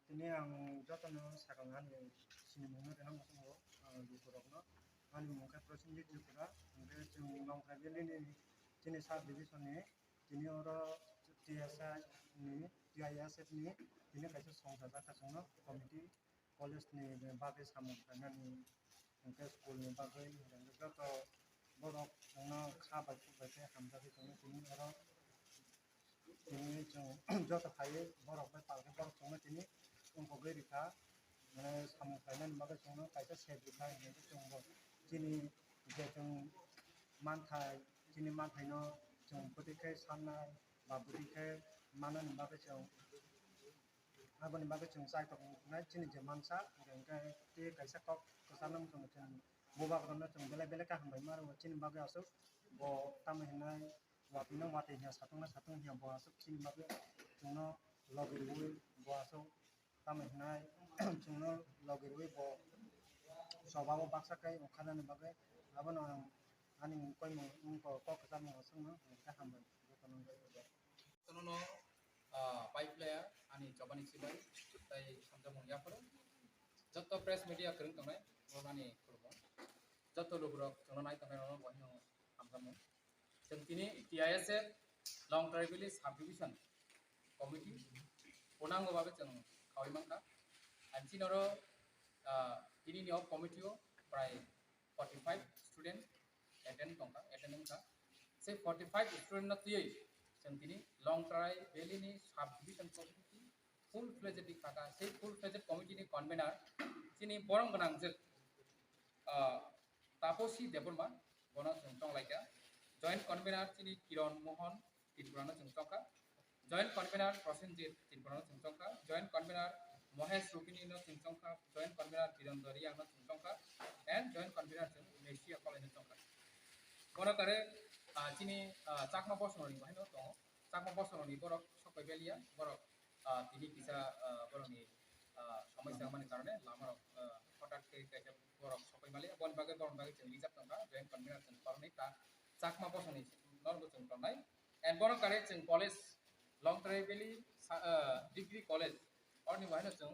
Ini yang jatuh no sakangan yang sini mana dengan masuk di Purwokno, ani mungkin prosedur juga, mungkin cuma Longtoraivallye ini jenis subdivision ini, ini orang TSF ini kayak Swnamjak kasihno komite college nih bagai sama dengan mungkin sekolah nih bagai dan juga kalau borok karena kabar bagai hamzah itu ini orang ini jatuh kayak borok berpakai borok cuma ini untuk berita, mana sama kalian bagai cuma kayak seberita ini cuma ini jadi mantai no cuma putih sana putih mana nih bagai cuma apa nih bagai cuma saya tuh nah ini zaman sa kayak kayak sekok kesana cuma bobak karena cuma bela kah hambai mar ini bagai asuk bo tamai watinya satu yang bo asuk ini bagai cuma lagi bo asuk tamai cuma lagi bo sobawa baksa kayak kanan bagai apa no ani koi mau kok kesana asuk no kah hambai no pipe layer ani jobani sibai tai samjamung yapro joto press media kereng tangnai ani kurbo joto lobrok jono nai tangnai no wahino samjamung जों दिनै TlSF Longtoraivallye Subdivision Committee पूर्णांग भावे जों खावैमांखा आनसिनरो दिनैनि कमिटियाव प्राय 45 student attend से 45 स्टूडेंट नतियै जों दिनै Longtoraivallye Subdivision Committee full fledged खाका से फुल फ्लेजेड कमिटिनि कन्वेनर दिनै बरं गोनां जों Tapasi Debbarma बना जों दंलायगा जॉइंट कन्वेनर चिनी किरण मोहन तिरपुरानो जोंचंका जॉइंट कन्वेनर प्रसेनजित तिरपुरानो जोंचंका जॉइंट कन्वेनर महेश रुकिनीनो जोंचंका जॉइंट कन्वेनर बिरंदरी आनो जोंचंका एंड जॉइंट कन्वेनर जों मेसिया कलेजनो जोंचंका बना करे चिनी चाकमा बसननि बाहायनो दङ चाकमा बसननि बरक सकाइबेलिया बरक दिनि किसा बरनि समस्या माने कारणे लामार हठात के बरक सकाइमाले बन बागे जों रिजार्भ दंका जॉइंट कन्वेनर जों परनेका चाकमा बसनि नरबो जों थांनाय एन्ड बर कारे जों कलेज Longtoraivallye डिग्री कलेज और निवाहनो जों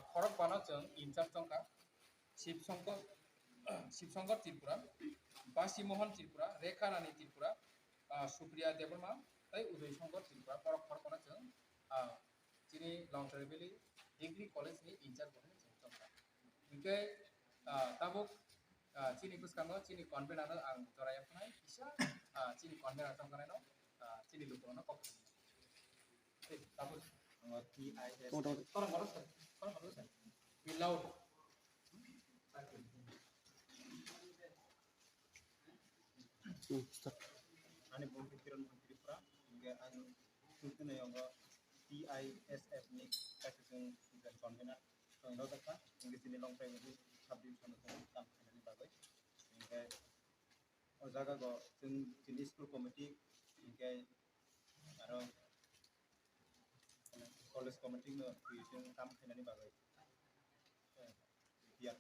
खरक बाना जों इनचार्ज जोंका शिवशंकर त्रिपुरा बासी मोहन त्रिपुरा रेखा रानी त्रिपुरा सुप्रिया देबर्मा तै उदय शंकर त्रिपुरा खरक बाना जों दिनै Longtoraivallye डिग्री कलेज नि इनचार्ज बाहाय जों जोंका बिके ताबुक चिनी बुसकांगो चिनी कन्वेनर आं जराया फनाय फिसा चिनी कन्वेनर दंगानाय न चिनी लुकुरनो cup Tabuk TIS orang without ani bom pikiran Tripura hingga anu tuntun yang TISF ni kasih dan konvenar yang lo tak hingga sini Longtoraivallye Subdivision tam bagai hingga jaga go sini school committee hingga aro college committee no creation tam bagai biar